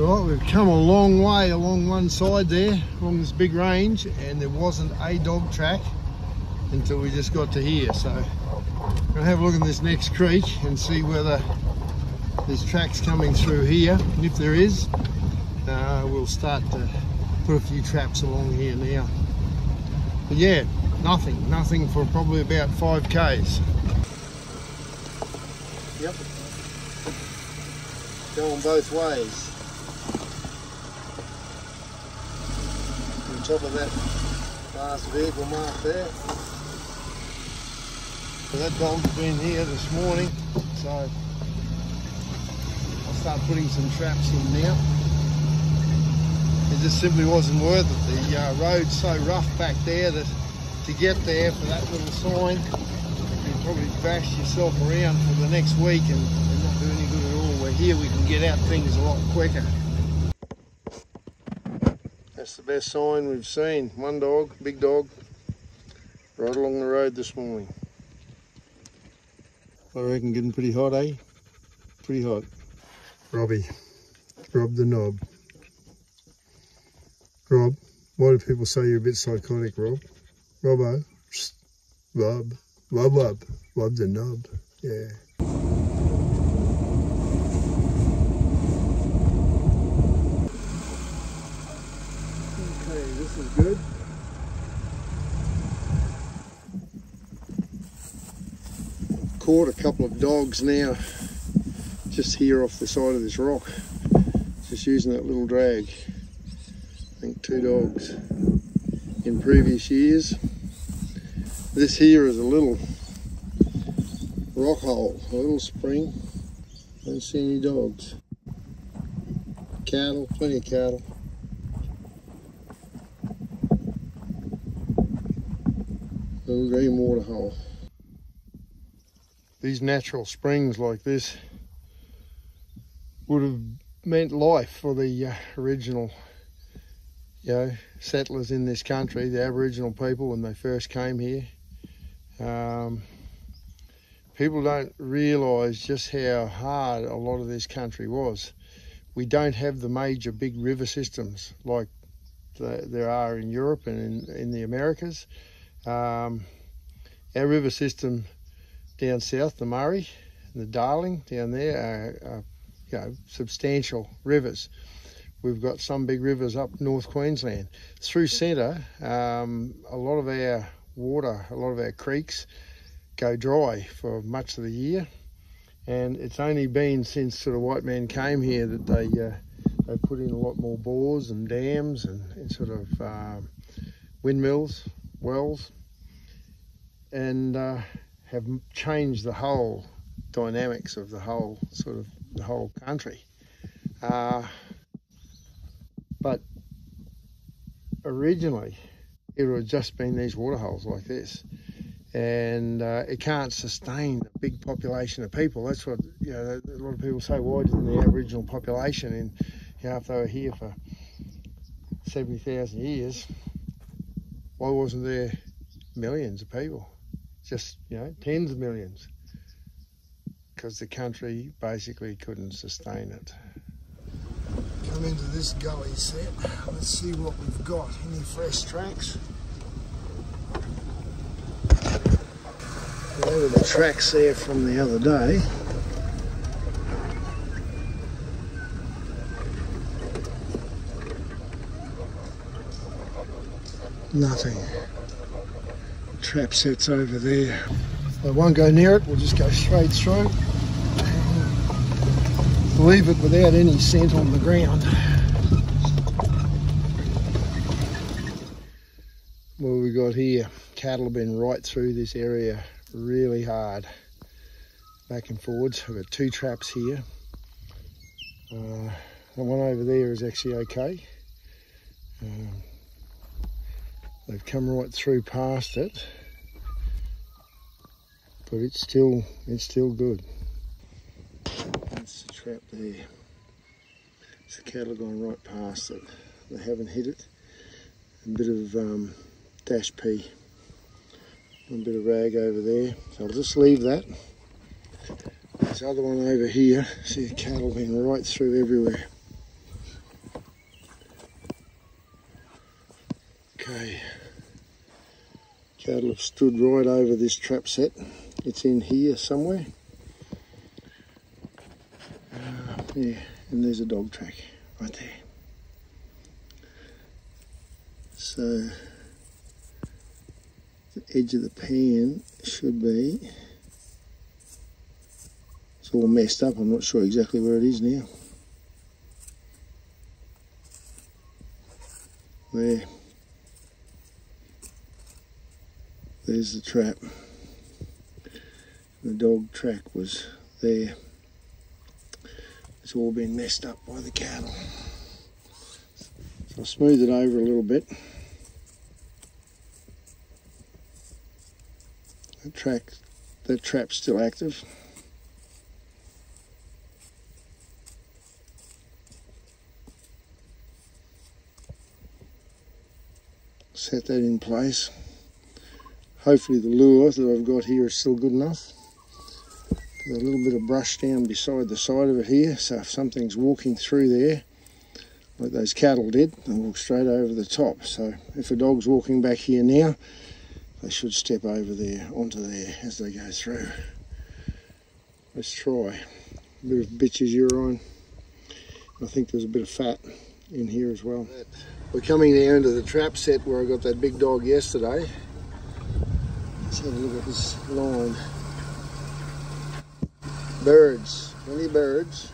Right, we've come a long way along one side there, along this big range, and there wasn't a dog track until we just got to here. So I'm gonna have a look at this next creek and see whether there's tracks coming through here. And if there is, we'll start to put a few traps along here now. But yeah, nothing for probably about 5 k's. Yep, going both ways. On top of that last vehicle mark there. So that dog's been here this morning, so I'll start putting some traps in now. It just simply wasn't worth it. The road's so rough back there that to get there for that little sign, you'll probably bash yourself around for the next week and not do any good at all. Where here we can get out things a lot quicker. That's the best sign we've seen. One dog, big dog, right along the road this morning. I reckon getting pretty hot, eh? Pretty hot. Robbie, Rob the knob. Rob, why do people say you're a bit psychotic, Rob? Robbo, Rob, Rob the knob, yeah. Okay, this is good. Caught a couple of dogs now, just here off the side of this rock, just using that little drag. I think 2 dogs in previous years. This here is a little rock hole, a little spring. Don't see any dogs. Cattle, plenty of cattle. Little green water hole. These natural springs like this would have meant life for the original, settlers in this country, the Aboriginal people when they first came here. People don't realise just how hard a lot of this country was. We don't have the major big river systems like there are in Europe and in the Americas. Our river system down south, the Murray and the Darling down there are substantial rivers. We've got some big rivers up North Queensland. Through centre, a lot of our water, a lot of our creeks go dry for much of the year. And it's only been since sort of white man came here that they put in a lot more bores and dams and sort of windmills, wells, and have changed the whole dynamics of the whole country. But originally it would have just been these water holes like this, and it can't sustain a big population of people. That's what a lot of people say. Why didn't the Aboriginal population, if they were here for 70,000 years, why wasn't there millions of people? Just tens of millions, because the country basically couldn't sustain it. Come into this gully set. Let's see what we've got. Any fresh tracks? There were the tracks there from the other day. Nothing. Trap sets over there. I won't go near it, we'll just go straight through. Leave it without any scent on the ground. What have we got here? Cattle have been right through this area really hard, back and forwards. I've got 2 traps here. The one over there is actually okay. They've come right through past it, but it's still good. That's the trap there. So cattle have gone right past it. They haven't hit it. A bit of dash pea, a bit of rag over there. So I'll just leave that. This other one over here, see the cattle been right through everywhere. Okay, cattle have stood right over this trap set. It's in here somewhere. Yeah, and there's a dog track right there. So the edge of the pan should be, it's all messed up, I'm not sure exactly where it is now. There. There's the trap. The dog track was there. It's all been messed up by the cattle. So I'll smooth it over a little bit. That trap's still active. Set that in place. Hopefully the lure that I've got here is still good enough. Got a little bit of brush down beside the side of it here, so if something's walking through there, like those cattle did, they'll walk straight over the top. So if a dog's walking back here now, they should step over there, onto there as they go through. Let's try. A bit of bitch's urine. I think there's a bit of fat in here as well. We're coming down to the trap set where I got that big dog yesterday. Let's have a look at this line. Birds, many birds.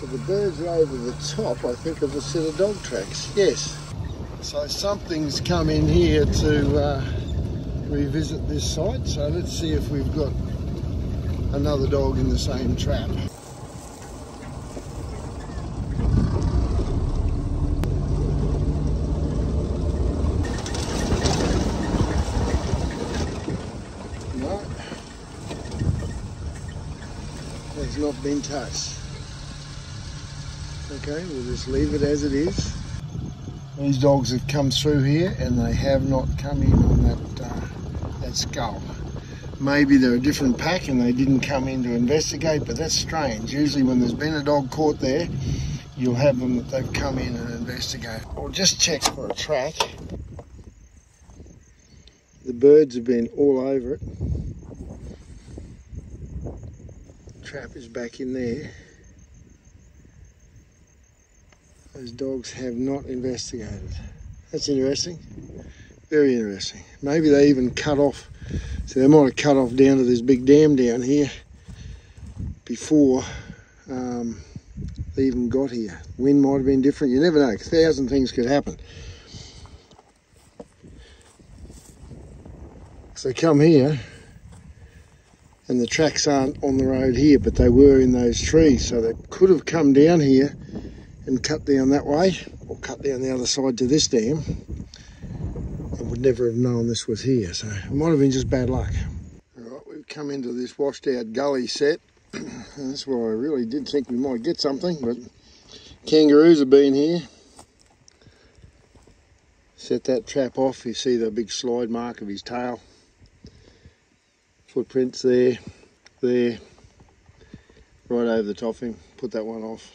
But the birds are over the top, I think, of a set of dog tracks. Yes. So something's come in here to revisit this site. So let's see if we've got another dog in the same trap. Has not been touched. Okay, we'll just leave it as it is. These dogs have come through here and they have not come in on that skull. Maybe they're a different pack and they didn't come in to investigate, but that's strange. Usually when there's been a dog caught there, you'll have them that they've come in and investigate. Or just check for a track. The birds have been all over it. Trap is back in there. Those dogs have not investigated. That's interesting. Very interesting. Maybe they even cut off. So they might have cut off down to this big dam down here before they even got here. Wind might have been different. You never know. 1,000 things could happen. So come here. And the tracks aren't on the road here, but they were in those trees. So they could have come down here and cut down that way, or cut down the other side to this dam. I would never have known this was here, so it might have been just bad luck. All right, we've come into this washed out gully set. And that's where I really did think we might get something, but kangaroos have been here. Set that trap off, you see the big slide mark of his tail. Footprints there, right over the top of him. Put that one off.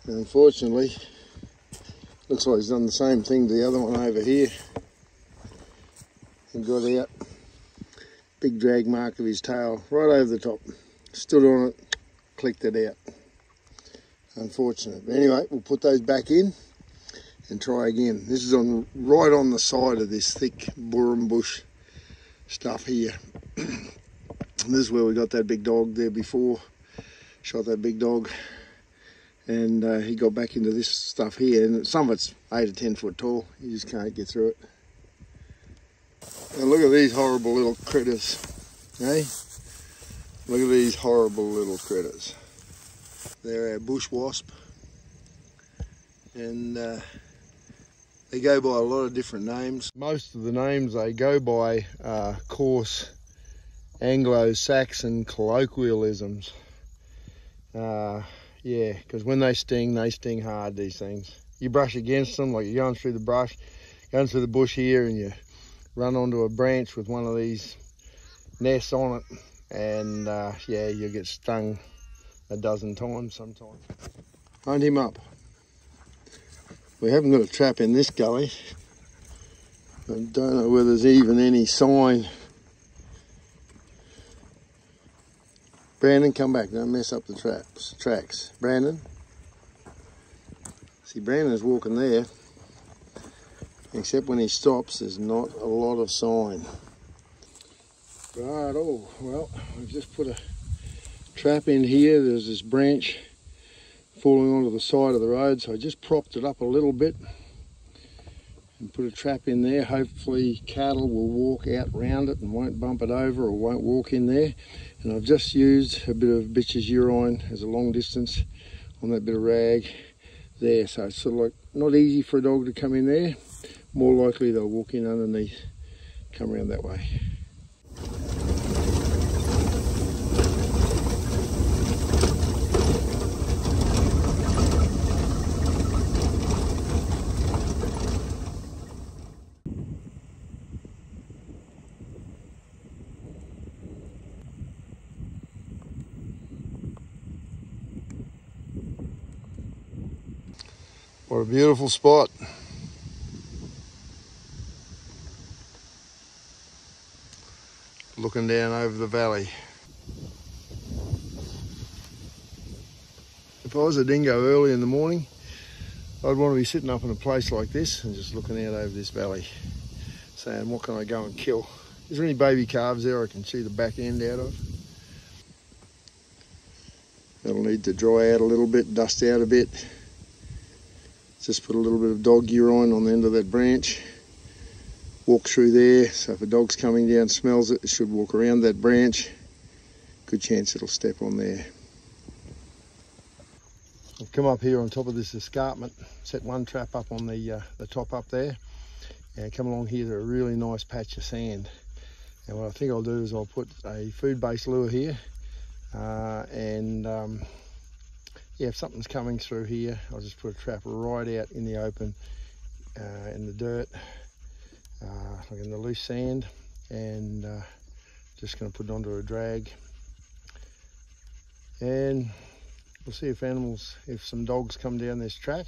And unfortunately, looks like he's done the same thing to the other one over here. And got out. Big drag mark of his tail right over the top. Stood on it, clicked it out. Unfortunate. But anyway, we'll put those back in and try again. This is right on the side of this thick burum bush stuff here. This is where we got that big dog there before. Shot that big dog, and he got back into this stuff here, and some of it's 8 or 10 foot tall. You just can't get through it. And look at these horrible little critters, eh? Look at these horrible little critters. They're our bush wasp, and they go by a lot of different names. Most of the names they go by are coarse Anglo-Saxon colloquialisms. Yeah, because when they sting hard, these things. You brush against them, like you're going through the brush, going through the bush here, and you run onto a branch with one of these nests on it, and yeah, you'll get stung a dozen times sometimes. Hunt him up. We haven't got a trap in this gully. I don't know whether there's even any sign. Brandon, come back, don't mess up the tracks. Brandon. See, Brandon's walking there, except when he stops, there's not a lot of sign. Right, oh, well, I've just put a trap in here. There's this branch falling onto the side of the road, so I just propped it up a little bit and put a trap in there. Hopefully cattle will walk out round it and won't bump it over or won't walk in there. And I've just used a bit of bitch's urine as a long distance on that bit of rag there. So it's sort of like not easy for a dog to come in there. More likely they'll walk in underneath, come around that way. What a beautiful spot. Looking down over the valley. If I was a dingo early in the morning, I'd want to be sitting up in a place like this and just looking out over this valley, saying, what can I go and kill? Is there any baby calves there I can see the back end out of? That'll need to dry out a little bit, dust out a bit. Just put a little bit of dog urine on the end of that branch. Walk through there, so if a dog's coming down, smells it, it should walk around that branch. Good chance it'll step on there. I've come up here on top of this escarpment, set one trap up on the top up there, and come along here to a really nice patch of sand. And what I think I'll do is I'll put a food-based lure here, yeah, if something's coming through here, I'll just put a trap right out in the open, in the dirt, like in the loose sand, and just going to put it onto a drag. And we'll see if some dogs come down this track.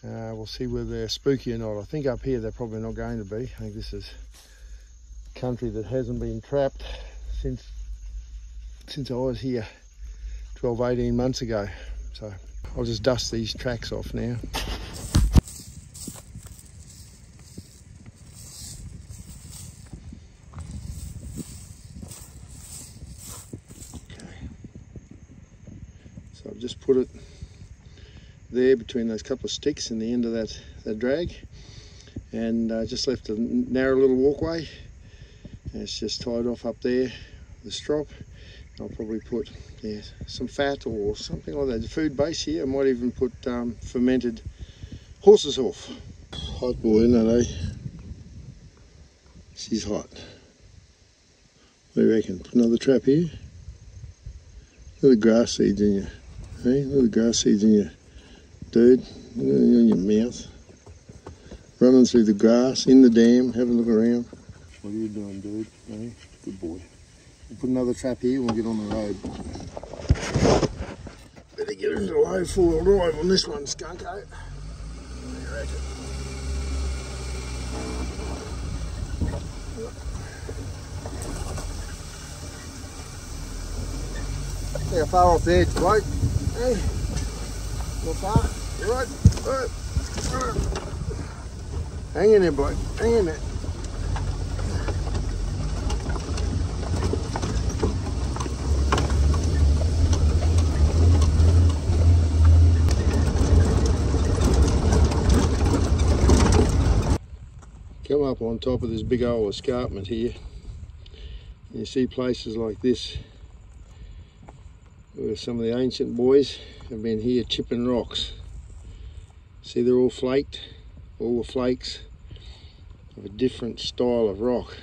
We'll see whether they're spooky or not. I think up here they're probably not going to be. I think this is country that hasn't been trapped since I was here 12, 18 months ago. So I'll just dust these tracks off now. Okay. So I've just put it there between those couple of sticks in the end of that drag, and just left a narrow little walkway, and it's just tied off up there, the strop. I'll probably put some fat or something like that, food base here. I might even put fermented horse's hoof. Hot boy, isn't it, eh? She's hot. What do you reckon? Put another trap here? Look at the grass seeds in you. Hey, look at the grass seeds in you, dude. Look in your mouth. Running through the grass, in the dam, have a look around. What are you doing, dude? Hey, good boy. We'll put another trap here and we'll get on the road. Better get into a low four-wheel drive on this one, Skunko. What do you reckon? How far off the edge, bloke? Hey, not far. You right? Hang in there, bloke. Hang in there. Come up on top of this big old escarpment here. You see places like this where some of the ancient boys have been here chipping rocks. See, they're all flaked, all the flakes of a different style of rock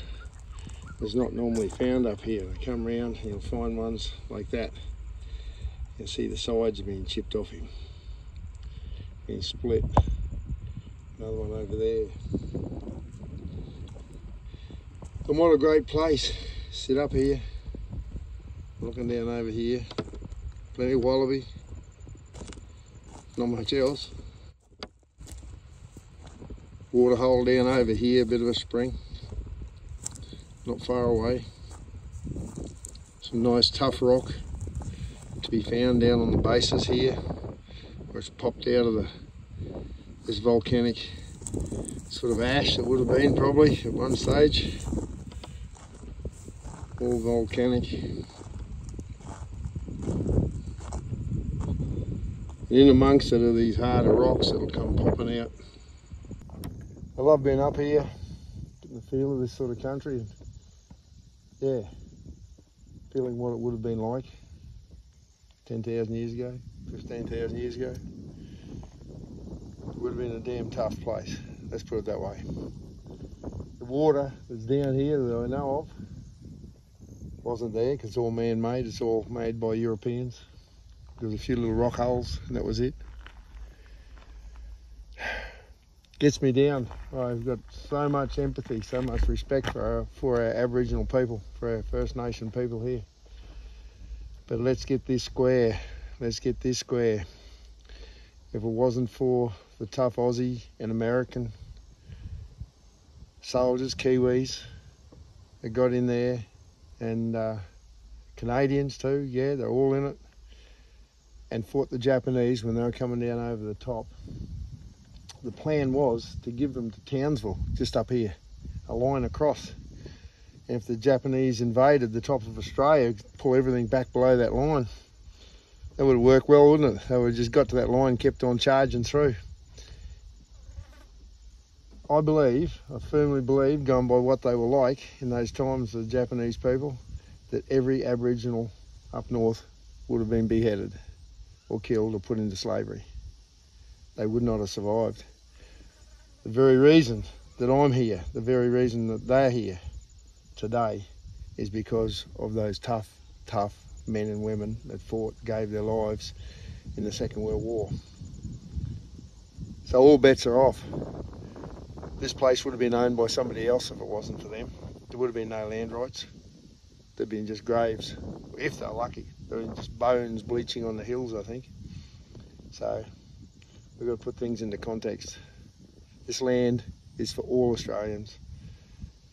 that's not normally found up here. They come round and you'll find ones like that. You'll see the sides are being chipped off him, being split. Another one over there. And what a great place. Sit up here, looking down over here. Plenty of wallaby, not much else. water hole down over here, a bit of a spring, not far away. Some nice tough rock to be found down on the bases here, where it's popped out of this volcanic sort of ash that would have been probably at one stage. All volcanic. And in amongst it are these harder rocks that'll come popping out. I love being up here, getting the feel of this sort of country, and yeah, feeling what it would have been like 10,000 years ago, 15,000 years ago. It would have been a damn tough place, let's put it that way. The water that's down here that I know of wasn't there because it's all man-made, it's all made by Europeans. There was a few little rock holes and that was it. Gets me down. I've got so much empathy, so much respect for our Aboriginal people, for our First Nation people here. But let's get this square. Let's get this square. If it wasn't for the tough Aussie and American soldiers, Kiwis, that got in there, and Canadians too, yeah, they're all in it, and fought the Japanese when they were coming down over the top. The plan was to give them to Townsville, just up here, a line across. And if the Japanese invaded the top of Australia, pull everything back below that line, that would have worked well, wouldn't it? They would have just got to that line, kept on charging through. I firmly believe, going by what they were like in those times, the Japanese people, that every Aboriginal up north would have been beheaded or killed or put into slavery. They would not have survived. The very reason that I'm here, the very reason that they're here today, is because of those tough men and women that fought, gave their lives in the Second World War. So all bets are off. This place would have been owned by somebody else if it wasn't for them. There would have been no land rights. There'd been just graves, if they're lucky. There were just bones bleaching on the hills, I think. So we've got to put things into context. This land is for all Australians,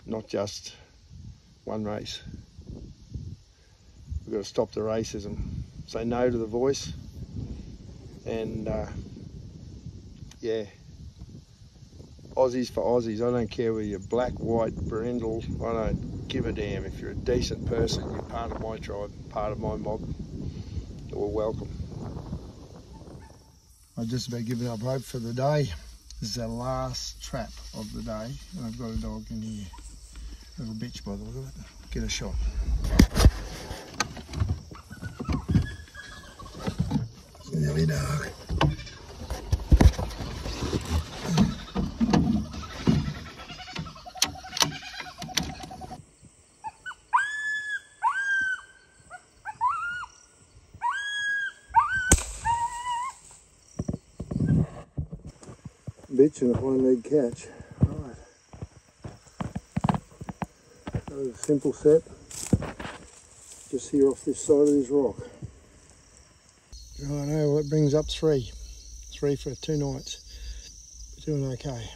not just one race. We've got to stop the racism, say no to the voice, and yeah, Aussies for Aussies. I don't care whether you're black, white, brindle, I don't give a damn. If you're a decent person, you're part of my tribe, part of my mob, you're welcome. I'm just about giving up hope for the day. This is our last trap of the day, and I've got a dog in here. Little bitch by the look of it. Get a shot. It's nearly dark. Bitch and a hind-leg catch. Right. That was a simple set. Just here off this side of this rock. Right, well, it brings up three. 3 for 2 nights. We're doing okay.